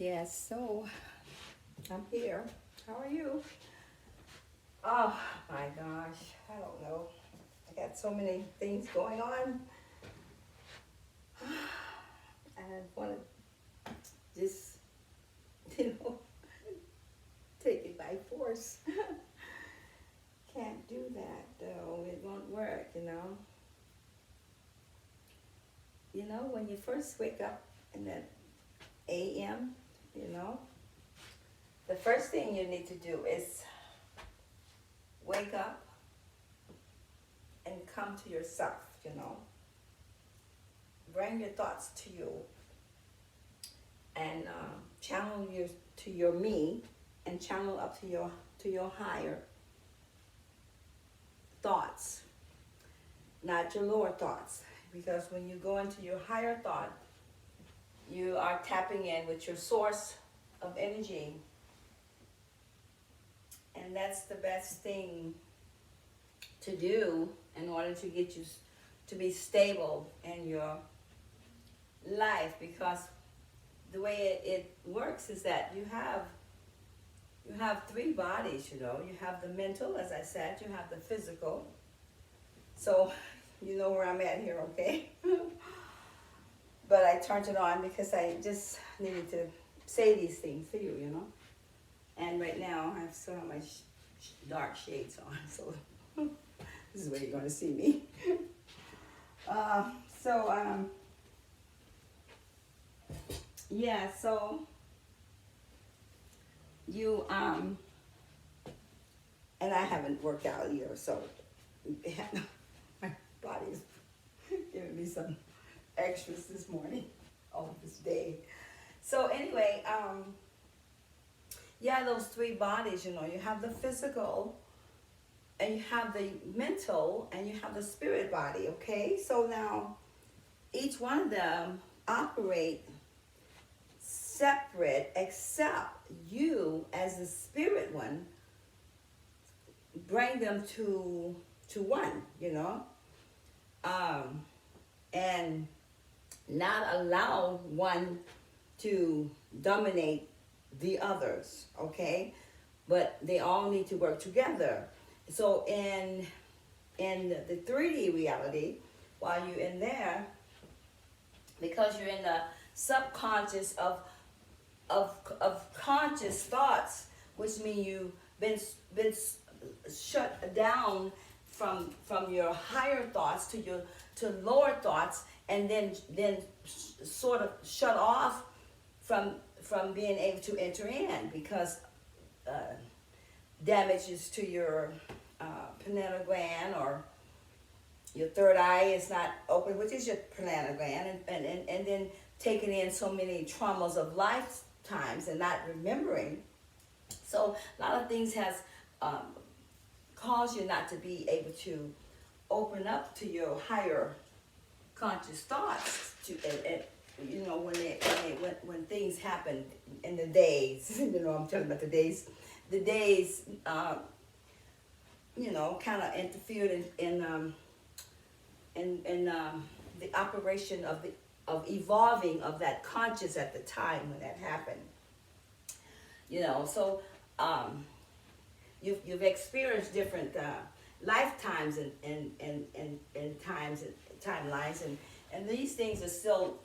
Yes, so I'm here. How are you? Oh my gosh, I don't know. I got so many things going on. I want to just, you know, take it by force. Can't do that though. It won't work, you know. You know, when you first wake up in that AM, you know, the first thing you need to do is wake up and come to yourself, you know. Bring your thoughts to you and channel your to your me and channel up to your higher thoughts, not your lower thoughts. Because when you go into your higher thought, you are tapping in with your source of energy, and that's the best thing to do in order to get you to be stable in your life. Because the way it works is that you have three bodies, you know. You have the mental, as I said, you have the physical. So you know where I'm at here, okay? But I turned it on because I just needed to say these things to you, you know. And right now I still have my dark shades on, so this is where you're going to see me. So yeah, so you and I haven't worked out either, so my body's giving me some extras this morning, all this day. So anyway, yeah, those three bodies, you know, you have the physical, and you have the mental, and you have the spirit body, okay? So now, each one of them operate separate, except you, as the spirit one, bring them to one, you know, and not allow one to dominate the others, okay? But they all need to work together. So in the 3D reality, while you're in there, because you're in the subconscious of conscious thoughts, which mean you've been shut down from your higher thoughts to lower thoughts, and then sort of shut off from being able to enter in, because damages to your pineal gland, or your third eye is not open, which is your pineal gland, and then taking in so many traumas of lifetimes and not remembering. So a lot of things has caused you not to be able to open up to your higher conscious thoughts. And you know, when things happen in the days, you know, I'm talking about the days, you know, kind of interfered in the operation of evolving of that conscious at the time when that happened. You know, so you've experienced different lifetimes and times and timelines, and these things are still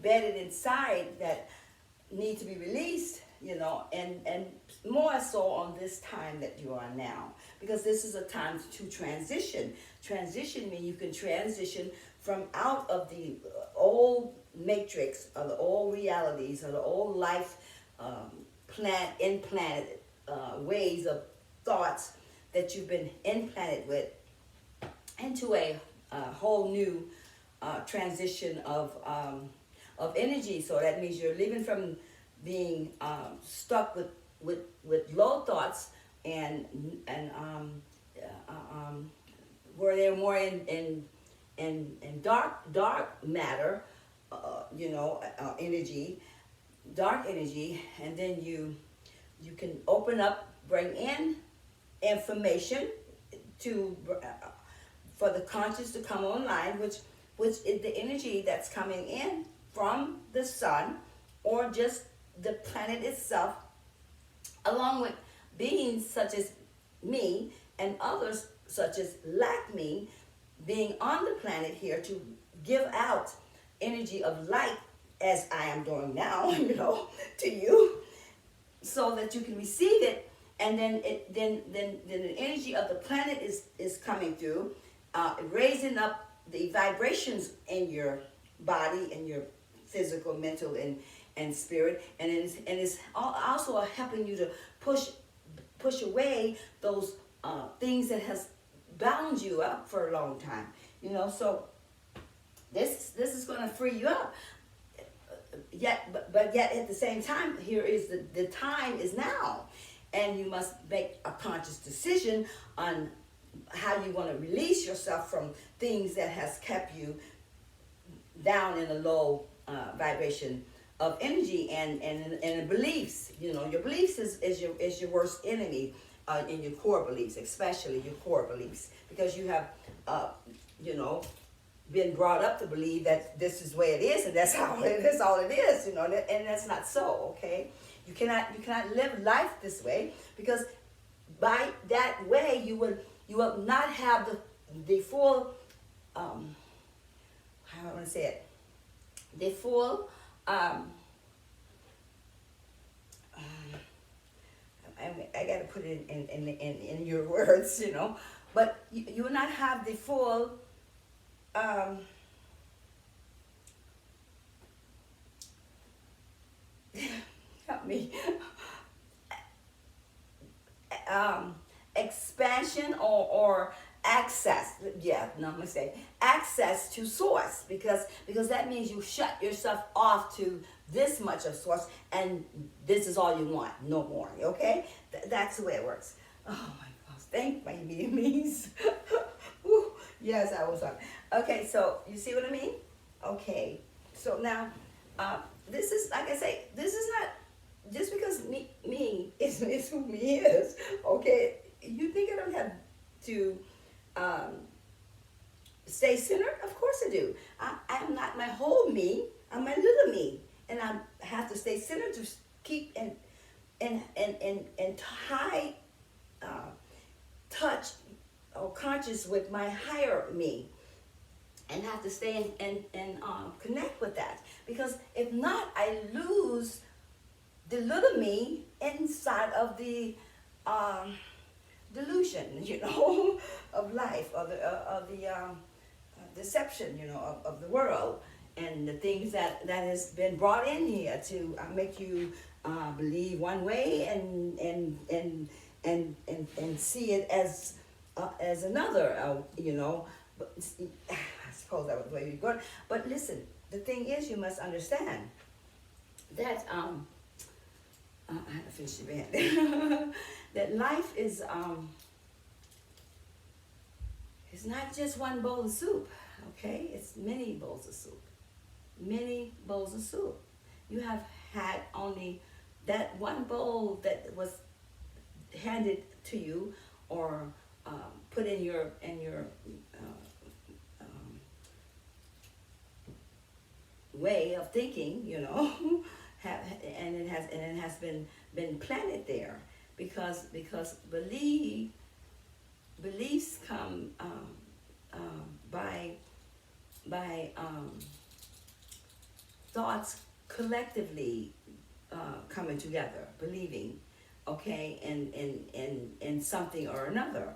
bedded inside that need to be released, you know, and more so on this time that you are now, because this is a time to transition. Transition means you can transition from out of the old matrix, or the old realities, or the old life implanted ways of thoughts that you've been implanted with, into a whole new transition of energy. So that means you're leaving from being stuck with low thoughts and where they're more in dark matter, you know, energy, dark energy, and then you can open up, bring in information to for the conscious to come online, which is the energy that's coming in from the sun or just the planet itself, along with beings such as me and others such as like me, being on the planet here to give out energy of light as I am doing now, to you, so that you can receive it, and then the energy of the planet is coming through, raising up the vibrations in your body and your physical, mental, and spirit, and it's also helping you to push away those things that has bound you up for a long time. So this is going to free you up. But yet at the same time, here is the time is now, and you must make a conscious decision on how you want to release yourself from things that has kept you down in a low vibration of energy and beliefs. Your beliefs is your worst enemy in your core beliefs, especially your core beliefs, because you have been brought up to believe that this is the way it is, and that's all it is, and that's not so. Okay, you cannot live life this way, because by that way you will not have the full how do I want to say it, the full I got to put it in your words, but you will not have the full help me, expansion or access, access to source, because that means you shut yourself off to this much of source, and this is all you want, no more. Okay, that's the way it works. Oh my gosh, thank my means. Yes, I was on. Okay, so you see what I mean? Okay, so now this is, like I say, this is not just because me is who me is. Okay, you think I don't have to stay centered? Of course I do. I am not my whole me. I'm my little me, and I have to stay centered to keep and high touch or conscious with my higher me, and have to stay and connect with that, because if not, I lose the little me inside of the delusion, of life, of the deception, of the world, and the things that has been brought in here to make you believe one way and see it as another, But I suppose that was the way you're going. But listen, the thing is, you must understand that I had to finish the band. That life is it's not just one bowl of soup, okay? It's many bowls of soup. Many bowls of soup. You have had only that one bowl that was handed to you, or put in your way of thinking, and it has been planted there, because beliefs come by thoughts collectively coming together, believing, okay, in something or another.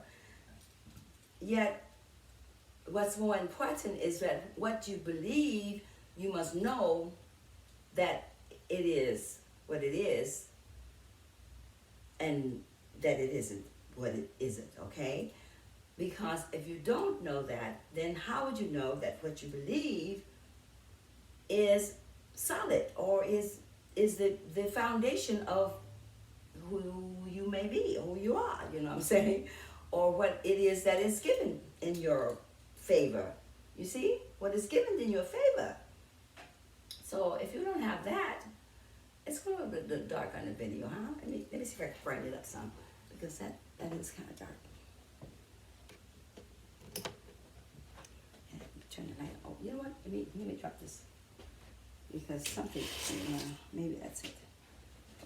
Yet, what's more important is that what you believe, you must know that it is what it is, and that it isn't what it isn't, okay? Because if you don't know that, then how would you know that what you believe is solid, or is the foundation of who you may be, or who you are, you know what I'm saying? Or what it is that is given in your favor. You see? What is given in your favor. So if you don't have that, it's going to be a bit dark on the video, huh? Let me see if I can brighten it up some, because that is kind of dark. And turn the light. Oh, you know what? Let me drop this. because something, maybe that's it.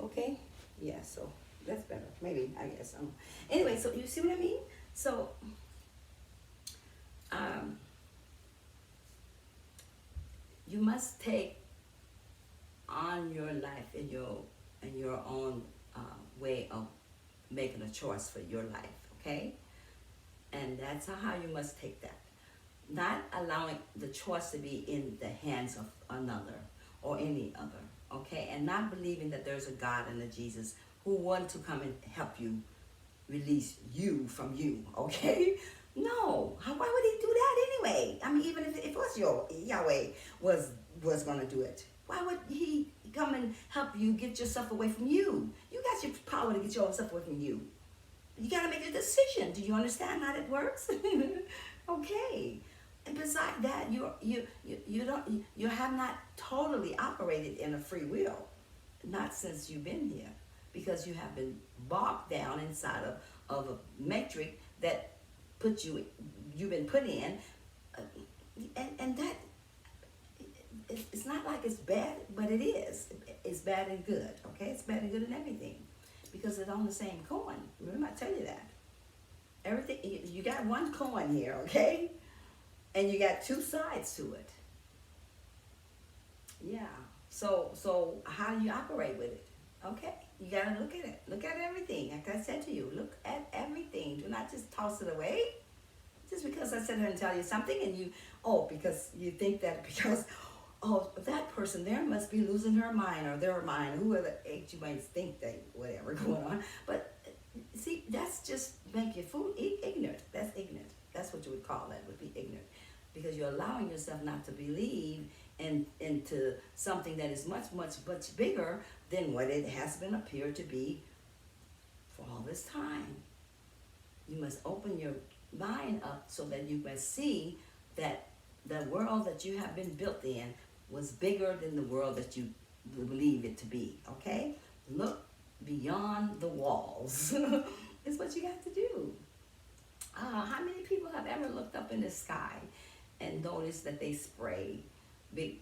Okay? Yeah, so that's better. Maybe, I guess. Anyway, so you see what I mean? So, um, you must take on your life in your own way of making a choice for your life, okay? And that's how you must take that. Not allowing the choice to be in the hands of another or any other, okay? And not believing that there's a God and a Jesus who want to come and help you release you from you, okay? No, why would he do that anyway? I mean, even if it was Yahweh was gonna do it, why would he come and help you get yourself away from you? You got your power to get yourself away from you. You gotta make a decision. Do you understand how that works? Okay. And besides that, you have not totally operated in a free will, not since you've been here, because you have been bogged down inside of a matrix that you've been put in, and that it's not like it's bad, but it is. It's bad and good. Okay, it's bad and good in everything, because it's on the same coin. Remember, I tell you that. Everything, you got one coin here, okay? And you got two sides to it. Yeah. So how do you operate with it? Okay? You gotta look at it. Look at everything. Like I said to you, look at everything. Do not just toss it away. Just because I sit here and tell you something and because you think that because, that person there must be losing her mind or their mind, whoever you might think that whatever going on. But see, that's just make you ignorant. That's ignorant. That's what you would call that, would be ignorant. Because you're allowing yourself not to believe into something that is much, much, much bigger than what it has been appeared to be for all this time. You must open your mind up so that you can see that the world that you have been built in was bigger than the world that you believe it to be, okay? Look beyond the walls. Is what you got to do. How many people have ever looked up in the sky and noticed that they spray big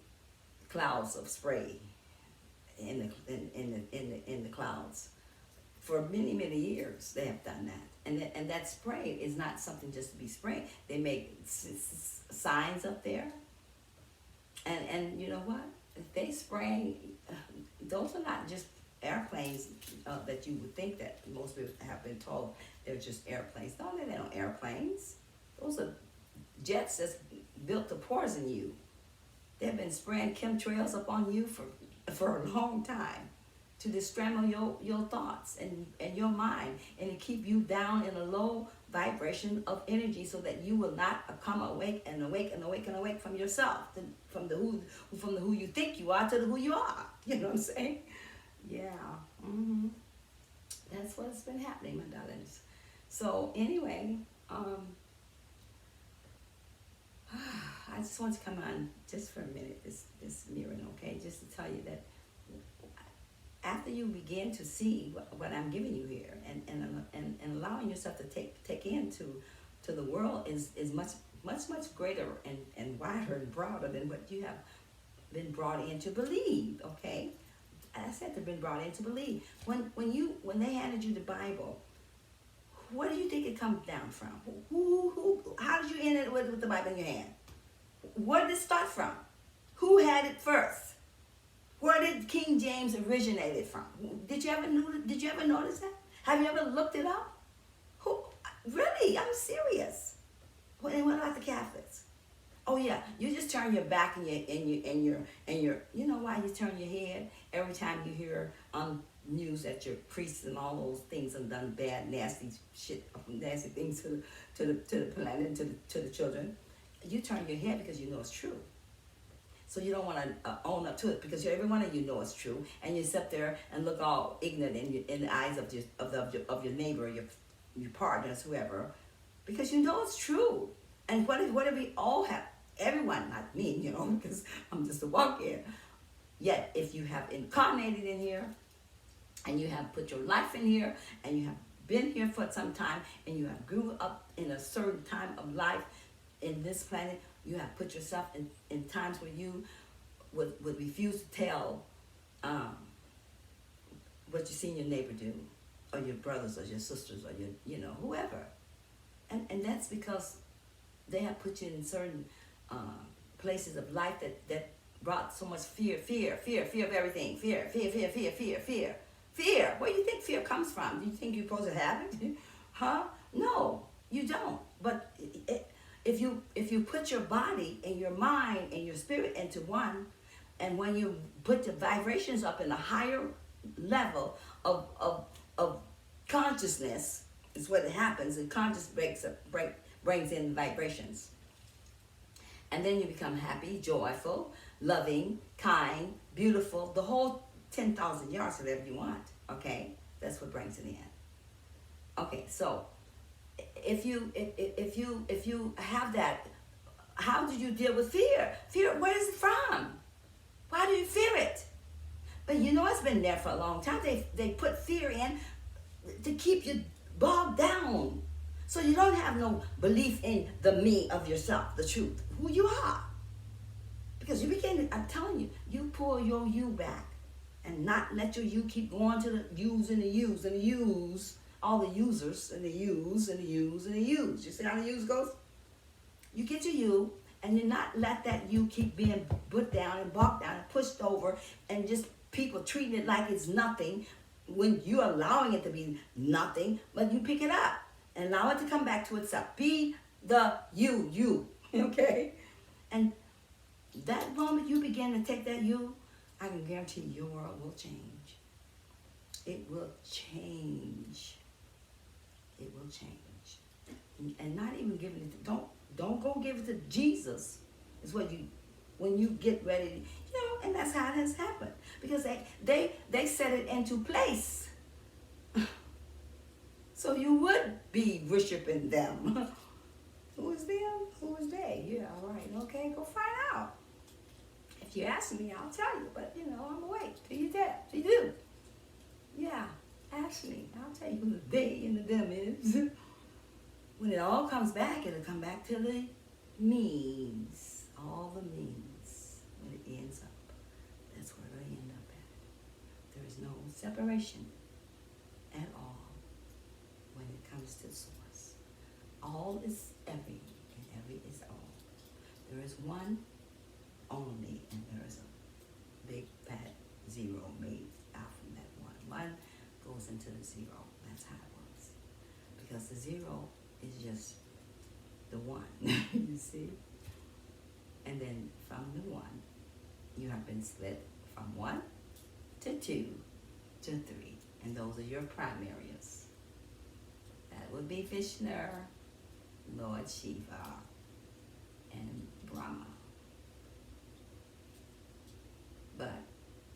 clouds of spray in the clouds? For many, many years they have done that, and that spray is not something just to be sprayed. They make signs up there, and you know what? If they spray, those are not just airplanes that you would think that most people have been told they're just airplanes. No, they're not airplanes. Those are jets that's built to poison you. They've been spraying chemtrails up on you for a long time to dismantle your thoughts and your mind, and to keep you down in a low vibration of energy, so that you will not come awake from yourself, from the who you think you are to the who you are. You know what I'm saying? Yeah. Mm-hmm. That's what's been happening, my darlings. So anyway, I just want to come on just for a minute, this mirroring, okay? Just to tell you that after you begin to see what I'm giving you here, and allowing yourself to take into the world is much greater and wider and broader than what you have been brought in to believe, okay? I said they've been brought in to believe. When they handed you the Bible, what do you think it comes down from? How did you end it with the Bible in your hand? Where did it start from? Who had it first? Where did King James originated from? Did you ever notice that? Have you ever looked it up? Who? Really? I'm serious. What about the Catholics? Oh yeah, you just turn your back and your you know why you turn your head every time you hear on news that your priests and all those things have done bad, nasty shit, nasty things to the planet and to the children. You turn your head because you know it's true. So you don't want to own up to it, because every one of you know it's true, and you sit there and look all ignorant in the eyes of your neighbor, your partners, whoever, because you know it's true. And what if we all have, everyone, not me, you know, because I'm just a walk-in. Yet if you have incarnated in here, and you have put your life in here, and you have been here for some time, and you have grew up in a certain time of life in this planet, you have put yourself in times where you would refuse to tell um, what you seen your neighbor do, or your brothers, or your sisters, or whoever, and that's because they have put you in certain places of life that brought so much fear of everything, fear. Where do you think fear comes from? Do you think you're supposed to have it? Huh? No, you don't. But if you put your body and your mind and your spirit into one, and when you put the vibrations up in a higher level of consciousness, is what happens, and consciousness brings in vibrations. And then you become happy, joyful, loving, kind, beautiful, the whole 10,000 yards, whatever you want. Okay? That's what brings it in. Okay, so if you have that, how do you deal with fear? Fear, where is it from? Why do you fear it? But it's been there for a long time. They put fear in to keep you bogged down. So you don't have no belief in the me of yourself, the truth, who you are. Because you begin, I'm telling you, you pull your you back and not let your you keep going to the use and the use and the use, all the users and the use and the use and the use. You see how the use goes? You get your you, and you not let that you keep being put down and bogged down and pushed over, and just people treating it like it's nothing when you're allowing it to be nothing, but you pick it up and allow it to come back to itself. Be the you, okay? And that moment you begin to take that you, I can guarantee your world will change. It will change. It will change. And not even giving it to, don't go give it to Jesus. Is what when you get ready, and that's how it has happened. Because they set it into place. So you would be worshiping them. Who is them? Who is they? Yeah, all right, okay, go find out. If you ask me, I'll tell you, but I'm awake till you tell. Till you do. Yeah, ask me. I'll tell you who the they and the them is. When it all comes back, it'll come back to the me's. All the me's. When it ends up. That's where it'll end up at. There is no separation at all when it comes to source. All is every, and every is all. There is one only, and there is a big fat zero made out from that one. One goes into the zero. That's how it works. Because the zero is just the one, you see? And then from the one, you have been split from 1 to 2 to 3. And those are your primaries. That would be Vishnu, Lord Shiva, and Brahma. But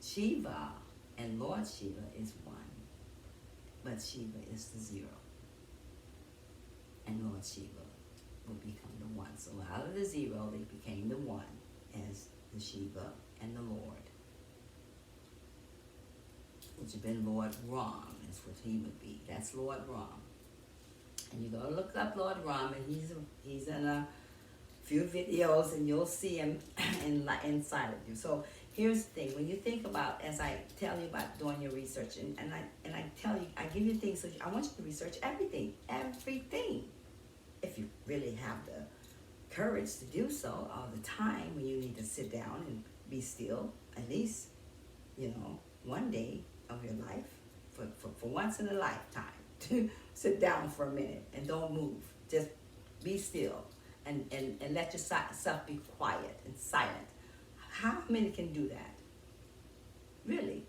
Shiva and Lord Shiva is one. But Shiva is the zero. And Lord Shiva will become the one. So out of the zero, they became the one as the Shiva and the Lord. Which would have been Lord Ram, is what he would be. That's Lord Ram. And you go look up Lord Ram, and he's in a few videos, and you'll see him inside of you. So here's the thing: when you think about, as I tell you about doing your research, and I tell you, I give you things, so I want you to research everything. If you really have the courage to do so, all the time when you need to sit down and be still, at least, one day of your life, for once in a lifetime, to sit down for a minute and don't move. Just be still and let yourself be quiet and silent. How many can do that? Really?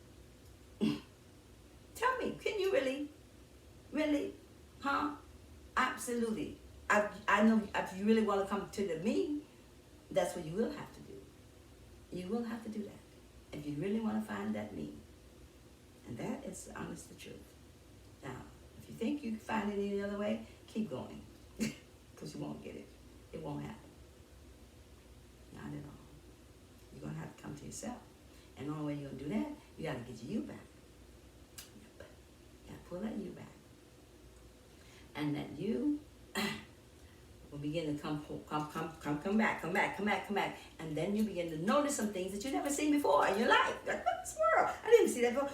Tell me, can you really? Really? Huh? Absolutely. I know if you really want to come to the me, that's what you will have to do. You will have to do that. If you really want to find that me. And that is the honest the truth. Now, if you think you can find it any other way, keep going. Because you won't get it. It won't happen. Not at all. You're going to have to come to yourself. And the only way you're going to do that, you got to get your you back. Yep. You got to pull that you back. And that you will be begin to come back, and then you begin to notice some things that you never seen before in your life. Like, what squirrel? I didn't see that before.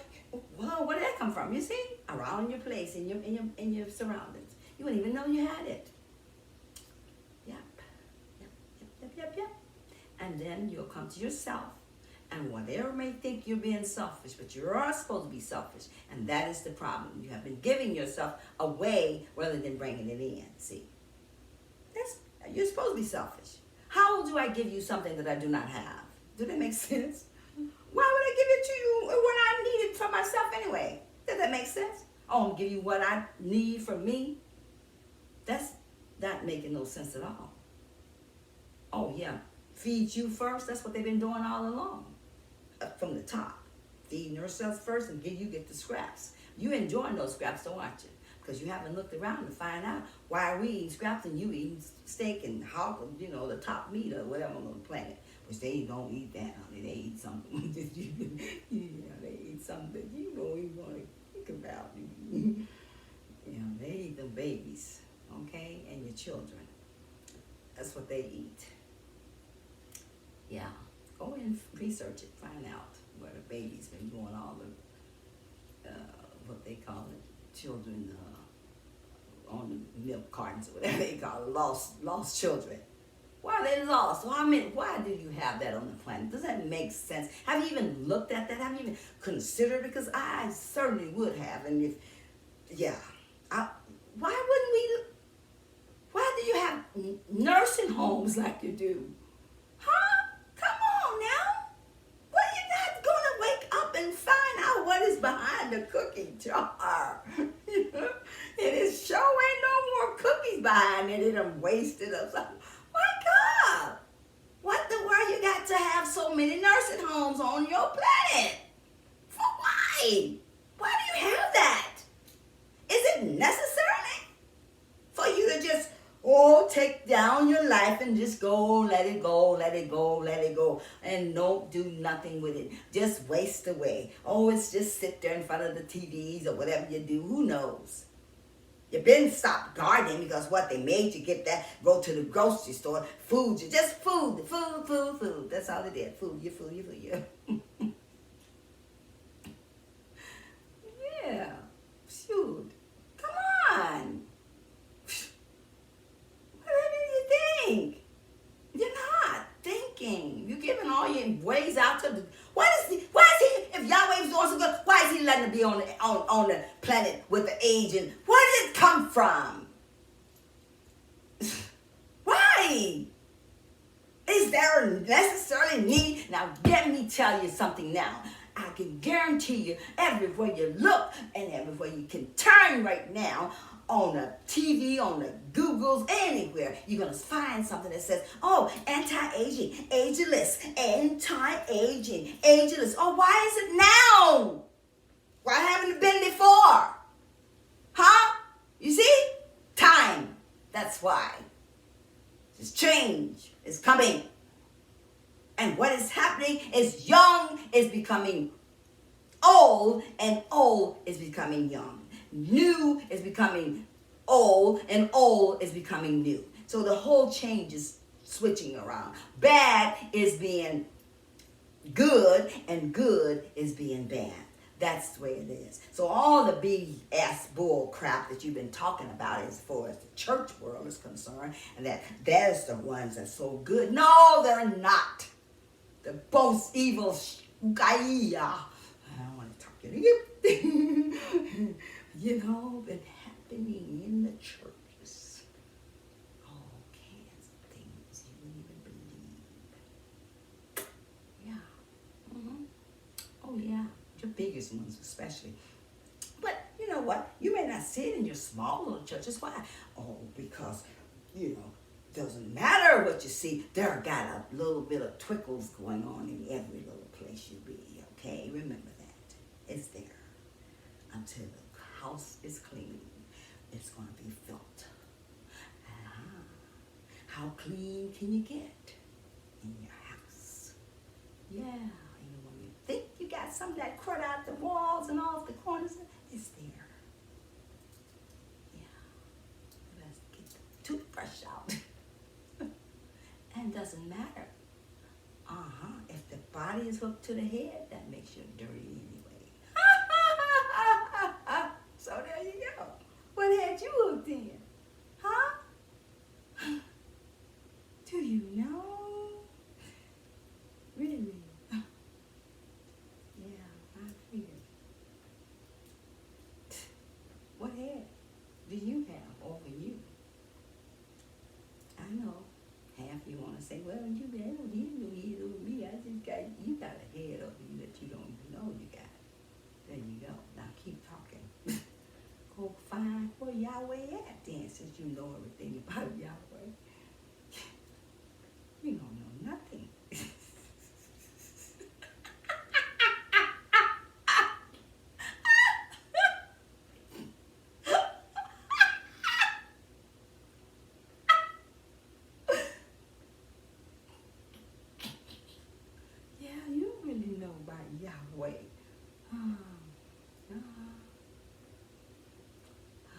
Whoa, where did that come from? You see, around your place, in your surroundings, you wouldn't even know you had it. Yep. And then you'll come to yourself, and whatever may think you're being selfish, but you are supposed to be selfish, and that is the problem. You have been giving yourself away rather than bringing it in. See, you're supposed to be selfish. How do I give you something that I do not have? Do that make sense? Why would I give it to you when I need it for myself anyway? Does that make sense? Oh, I'm gonna give you what I need for me. That's not making no sense at all. Oh yeah, feed you first. That's what they've been doing all along, from the top, feeding yourself first, and you get the scraps. You enjoying those scraps, though, aren't you? Because you haven't looked around to find out why are we eating scraps and you eating steak and hog, the top meat or whatever on the planet. Which they don't eat that, honey. They eat something. They eat something that you don't even want to think about. They eat them babies, okay, and your children. That's what they eat. Yeah, go and research it, find out where the baby's been doing all the, what they call it, children on the milk cartons or whatever they call it, lost children. Why are they lost? Well, why do you have that on the planet? Does that make sense? Have you even looked at that? Have you even considered? Because I certainly would have. And why do you have nursing homes like you do? Behind the cookie jar. And it sure ain't no more cookies behind it. It done wasted or something. My God! What the world you got to have so many nursing homes on your planet? For why? Why do you have that? Is it necessary for you to just take down your life and just go, let it go, and don't do nothing with it. Just waste away. It's just sit there in front of the TVs or whatever you do. Who knows? You've been stopped gardening because what they made you get that, go to the grocery store, food. That's all they did. Food. Yeah. Shoot. Come on. You're not thinking. You're giving all your ways out to the. Why is he? If Yahweh's doing so good, why is he letting it be on the planet with the age? And where did it come from? Why? Is there a necessary need? Now let me tell you something now. I can guarantee you, everywhere you look and everywhere you can turn right now, on the TV, on the Googles, anywhere, you're going to find something that says, anti-aging, ageless, anti-aging, ageless. Oh, why is it now? Why haven't it been before? Huh? You see? Time. That's why. This change is coming. And what is happening is young is becoming old, and old is becoming young. New is becoming old, and old is becoming new. So the whole change is switching around. Bad is being good, and good is being bad. That's the way it is. So all the BS bull crap that you've been talking about as far as the church world is concerned, and that there's the ones that's so good. No, they're not. The both evil Gaia. I don't want to talk to you. Been happening in the churches. All kinds of things you wouldn't even believe. Yeah. Oh, yeah. Your biggest ones especially. But you know what? You may not see it in your small little churches. Why? Oh, because, doesn't matter what you see. There got a little bit of twinkles going on in every little place you be. Okay? Remember that. It's there. Until the house is clean, it's going to be felt. How clean can you get in your house? Yeah. When you think you got some of that crud out the walls and off the corners, it's there. Yeah. Let's get the toothbrush out. doesn't matter. If the body is hooked to the head, that makes you dirty anyway. So there you go. What had you hooked in? Huh? Do you know? Really? Yeah, I figured. What head do you have over you? I know. Half you want to say, well, you know, head over me. I just got, you got a head over you that you don't even know you got. There you go. Now keep talking. Go find where Yahweh at then, since you know everything about Yahweh. You don't know nothing. Yeah, you don't really know about Yahweh.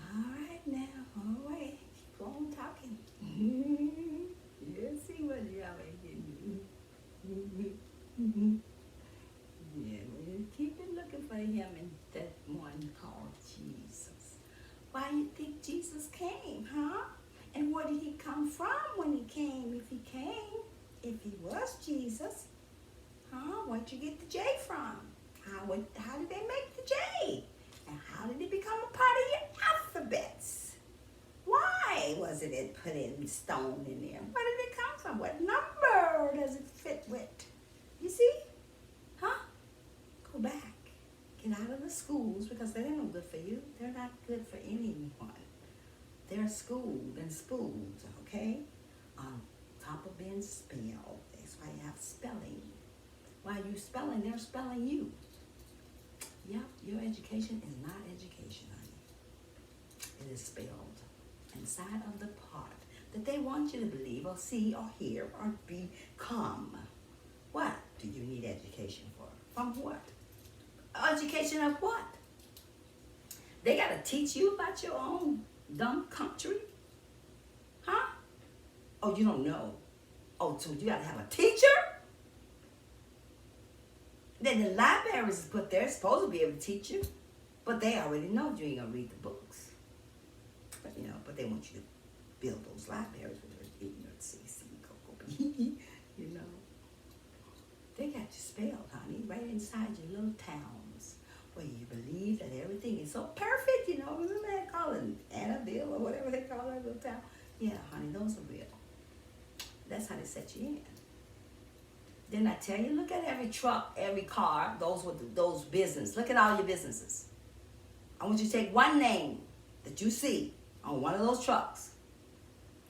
All right now, all right. Keep on talking. You'll see what Yahweh can do. Yeah, well, keep it looking for him and that one called Jesus. Why you think Jesus came, huh? And where did he come from when he came? If he was Jesus, huh? Where'd you get the J from? How did they make the J? And how did it become a part of your alphabets? Why wasn't it put in stone in there? Where did it come from? What number does it fit with? You see? Huh? Go back. Get out of the schools because they're no good for you. They're not good for anyone. They're schooled and spooled, okay? On top of being spelled. That's why you have spelling. While you spelling, they're spelling you. Yep, your education is not education, honey. It is spelled inside of the part that they want you to believe or see or hear or become. What do you need education for? From what? Education of what? They got to teach you about your own dumb country? Huh? Oh, you don't know. Oh, so you got to have a teacher? Then the libraries is put there, supposed to be able to teach you. But they already know you ain't going to read the books. But, but they want you to build those libraries with their ignorant CC, you know. They got you spelled, honey, right inside your little towns where you believe that everything is so perfect, Remember they call it Annabelle or whatever they call that little town? Yeah, honey, those are real. That's how they set you in. Didn't I tell you? Look at every truck, every car, those businesses. Look at all your businesses. I want you to take one name that you see on one of those trucks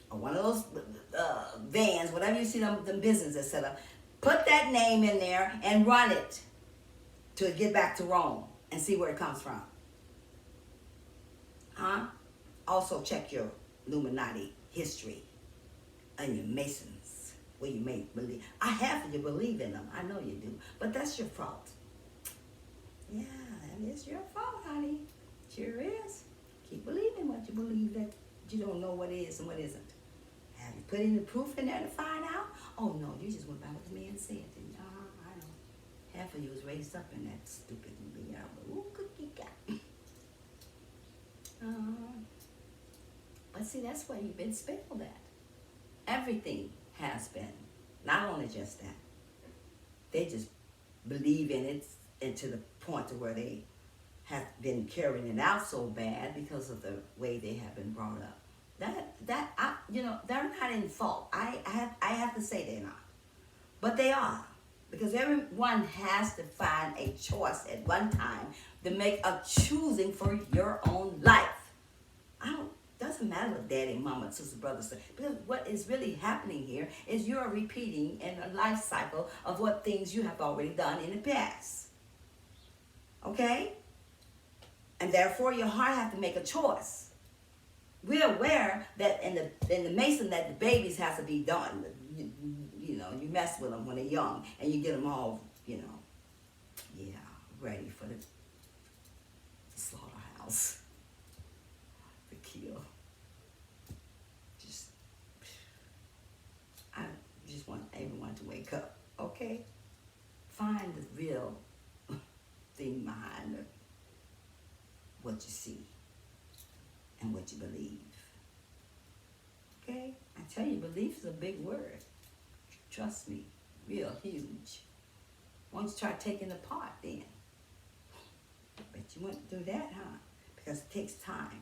or one of those vans, whatever you see them businesses set up. Put that name in there and run it to get back to Rome and see where it comes from. Huh? Also check your Illuminati history and your Masons, where you may believe. I have you believe in them. I know you do. But that's your fault. Yeah, that is your fault, honey. Sure is. Keep believing what you believe that you don't know what is and what isn't. Have you put any proof in there to find out? Oh, no, you just went by what the man said, didn't you? I know. Half of you was raised up in that stupid ooh, cookie cat. But see, that's where you've been spelled at. Everything has been. Not only just that. They just believe in it and to the point to where they have been carrying it out so bad because of the way they have been brought up. They're not in fault. I have to say they're not. But they are. Because everyone has to find a choice at one time to make a choosing for your own life. Doesn't matter what daddy, mama, sister, brother say. Because what is really happening here is you're repeating in a life cycle of what things you have already done in the past. Okay? And therefore your heart has to make a choice. We're aware that in the Mason that the babies have to be done. You mess with them when they're young and you get them all, ready for the slaughterhouse. The kill. thing behind what you see and what you believe. Okay? I tell you, belief is a big word. Trust me, real huge. Once you try taking it apart then. But you wouldn't do that, huh? Because it takes time.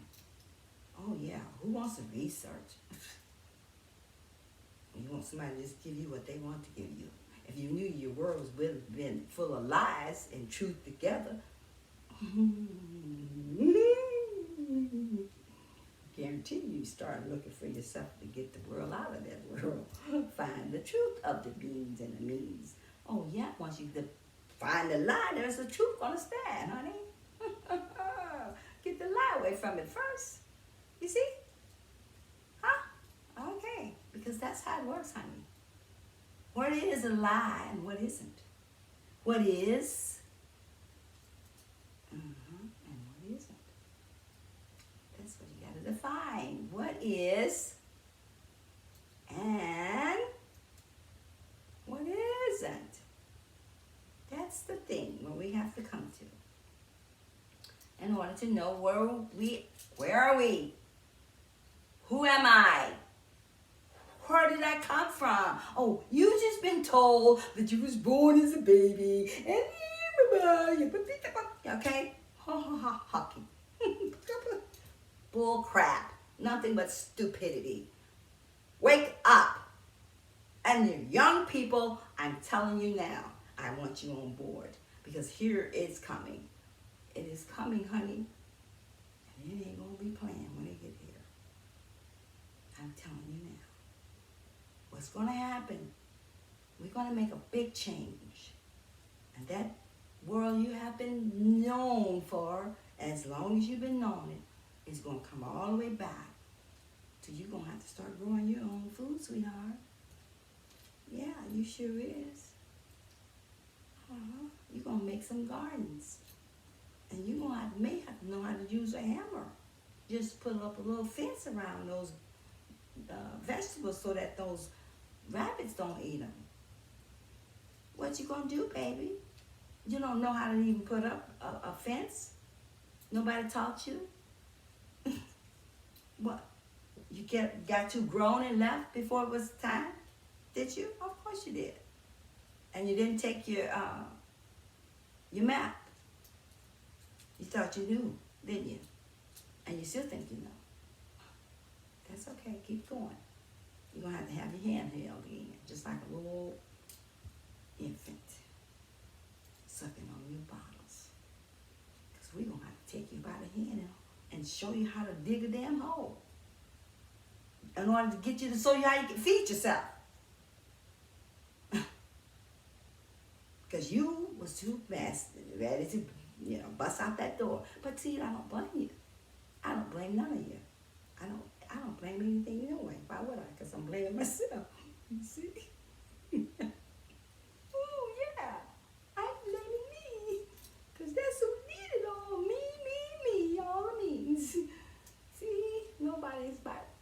Oh yeah, who wants to research? You want somebody to just give you what they want to give you. If you knew your world was been full of lies and truth together, guarantee you start looking for yourself to get the world out of that world. Find the truth of the beings and the means. Oh yeah, once you find the lie, there's the truth gonna stand, honey. Get the lie away from it first. You see? Huh? Okay. Because that's how it works, honey. What is a lie and what isn't? What is and what isn't? That's what you got to define. What is and what isn't? That's the thing where we have to come to. In order to know where are we? Who am I? Where did I come from? Oh, you just been told that you was born as a baby and okay? Hockey. Bull crap. Nothing but stupidity. Wake up. And you young people, I'm telling you now, I want you on board because here it's coming. It is coming, honey. And it ain't gonna be playing when they get here. I'm telling you now. What's gonna happen? We're gonna make a big change. And that world you have been known for, as long as you've been known it, is gonna come all the way back to you gonna have to start growing your own food, sweetheart. Yeah, you sure is. You're gonna make some gardens. And you may have to know how to use a hammer. Just put up a little fence around those vegetables so that those rabbits don't eat them. What you gonna do, baby? You don't know how to even put up a fence? Nobody taught you? What? You got too grown and left before it was time? Did you? Of course you did. And you didn't take your map. You thought you knew, didn't you? And you still think you know. That's okay. Keep going. You're going to have your hand held again, just like a little infant sucking on your bottles. Because we're going to have to take you by the hand and show you how to dig a damn hole in order to get you to show you how you can feed yourself. Because you was too fast, ready to, bust out that door. But see, I don't blame you. I don't blame none of you. I don't blame anything anyway. Why would I? Because I'm blaming myself. You see? Oh, yeah. I'm blaming me. Because that's who did it all. Me, all of me. See? Nobody's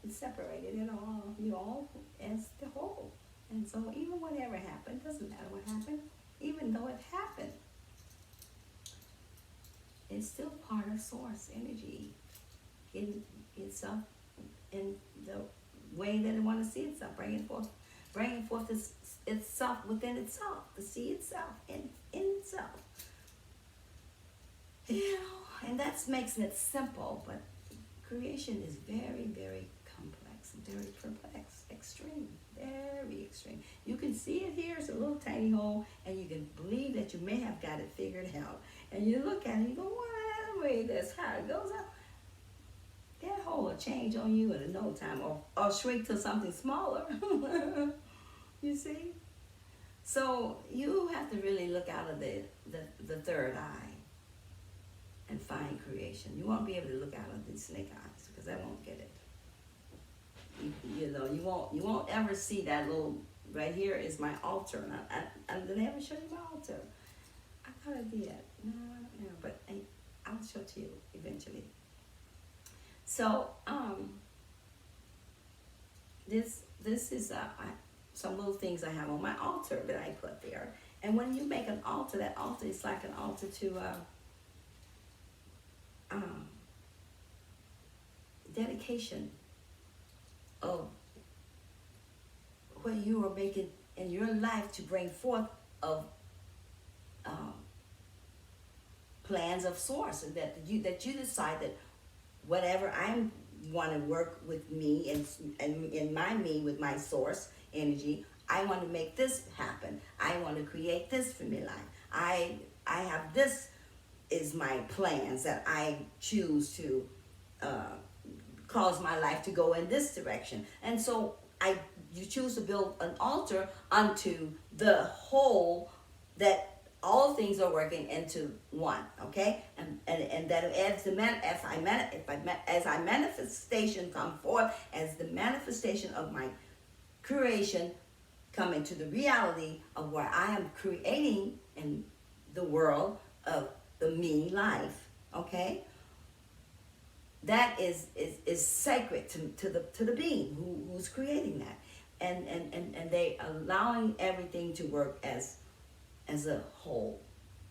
separated at all. You all as the whole. And so even whatever happened, doesn't matter what happened. Even though it happened, it's still part of source energy in itself, in the way that it want to see itself, bringing forth itself within itself, to see itself in itself. And that makes it simple, but creation is very, very complex, very perplex, extreme, very extreme. You can see it here, it's a little tiny hole, and you can believe that you may have got it figured out. And you look at it and you go, well, wait, that's how it goes out. That hole will change on you in no time, or shrink to something smaller. You see? So you have to really look out of the third eye and find creation. You won't be able to look out of the snake eyes because that won't get it. You won't ever see that little, right here is my altar. And I'm gonna ever show you my altar. I thought I did. No, but I'll show it to you eventually. So, this is some little things I have on my altar that I put there. And when you make an altar, that altar is like an altar to um, dedication of what you are making in your life to bring forth of um, plans of source, and that you decide that whatever I want to work with me and in my me with my source energy, I want to make this happen. I want to create this for me life. I have this is my plans that I choose to uh, cause my life to go in this direction. And so you choose to build an altar unto the whole, that all things are working into one, okay? And that as the man as I man if I as I manifestation come forth, as the manifestation of my creation come into the reality of where I am creating in the world of the me life, okay? That is sacred to the being who's creating that, and they allowing everything to work as a whole.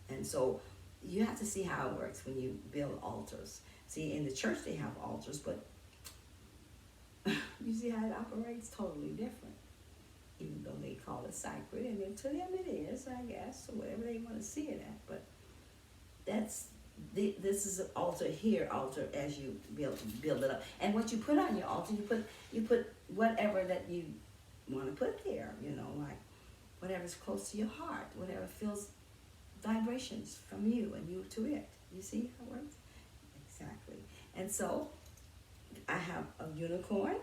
And so you have to see how it works when you build altars. See, in the church they have altars, but you see how it operates totally different, even though they call it sacred, and to them it is, I guess, or whatever they want to see it at. But this is an altar here, altar as you build it up. And what you put on your altar, you put whatever that you want to put there, like whatever's close to your heart, whatever feels vibrations from you and you to it. You see how it works? Exactly. And so I have a unicorn,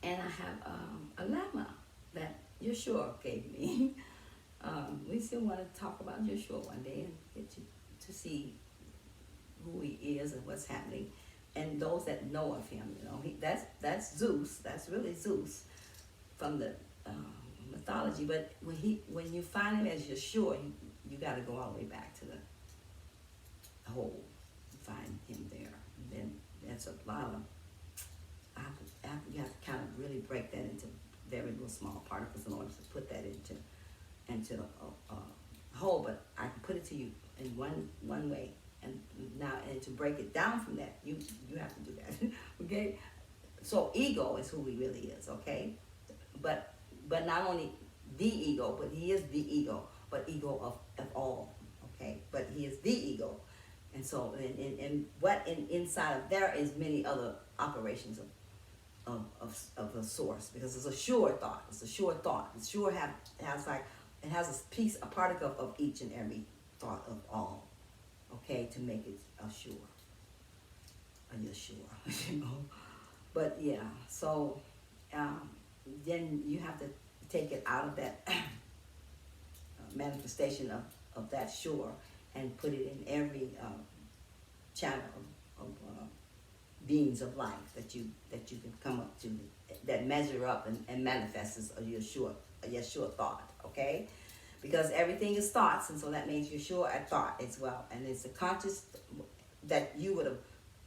and I have a llama that Yeshua gave me. We still want to talk about Yeshua one day and get you to see who he is and what's happening, and those that know of him. That's Zeus. That's really Zeus from the mythology. But when you find him as Yeshua, you got to go all the way back to the whole, find him there. And then that's a lot of. You have to kind of really break that into very little small particles in order to put that into a whole. But I can put it to you in one way, and to break it down from that, you have to do that. Okay, so ego is who he really is. Okay, but not only the ego, but he is the ego, but ego of all. Okay, but he is the ego, and so and what inside of there is many other operations of a source, because it's a sure thought. It's a sure thought. It's sure has like, it has a particle of each and every thought of all, okay, to make it a sure, a Yeshua, But yeah, so then you have to take it out of that manifestation of that sure, and put it in every channel of beings of life that you can come up to, that measure up and manifest as a Yeshua thought, okay? Because everything is thoughts, and so that means Yeshua a thought as well. And it's a conscious that you would have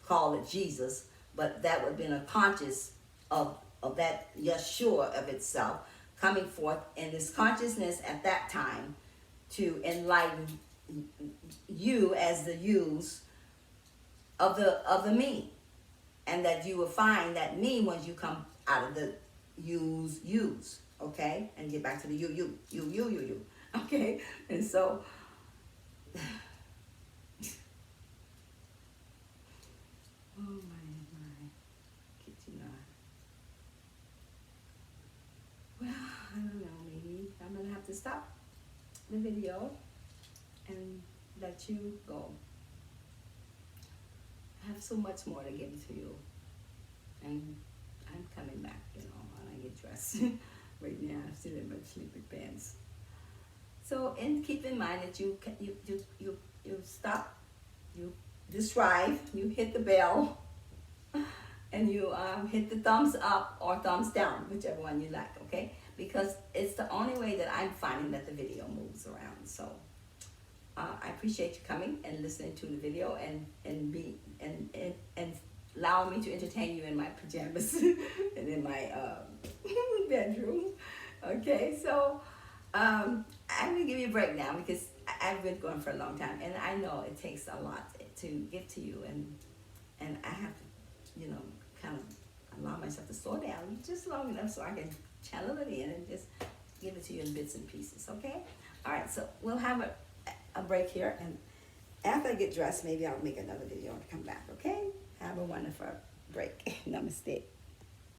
called it Jesus, but that would have been a conscious of that Yeshua of itself coming forth in this consciousness at that time to enlighten you as the use of the me. And that you will find that me once you come out of the use, okay? And get back to the you, okay? And so, oh my, kid you not. Well, I don't know, maybe I'm gonna have to stop the video and let you go. I have so much more to give to you, and I'm coming back, when I get dressed. Right now, I'm still in my sleeping pants. So, and keep in mind that you stop, you strive, you hit the bell, and you hit the thumbs up or thumbs down, whichever one you like, okay? Because it's the only way that I'm finding that the video moves around. So. I appreciate you coming and listening to the video and allowing me to entertain you in my pajamas and in my bedroom. Okay, so I'm gonna give you a break now because I've been going for a long time, and I know it takes a lot to give to you, and I have to, kind of allow myself to slow down just long enough so I can channel it in and just give it to you in bits and pieces. Okay? All right. So we'll have a break here, and after I get dressed, maybe I'll make another video and come back. Okay? Have a wonderful break. Namaste.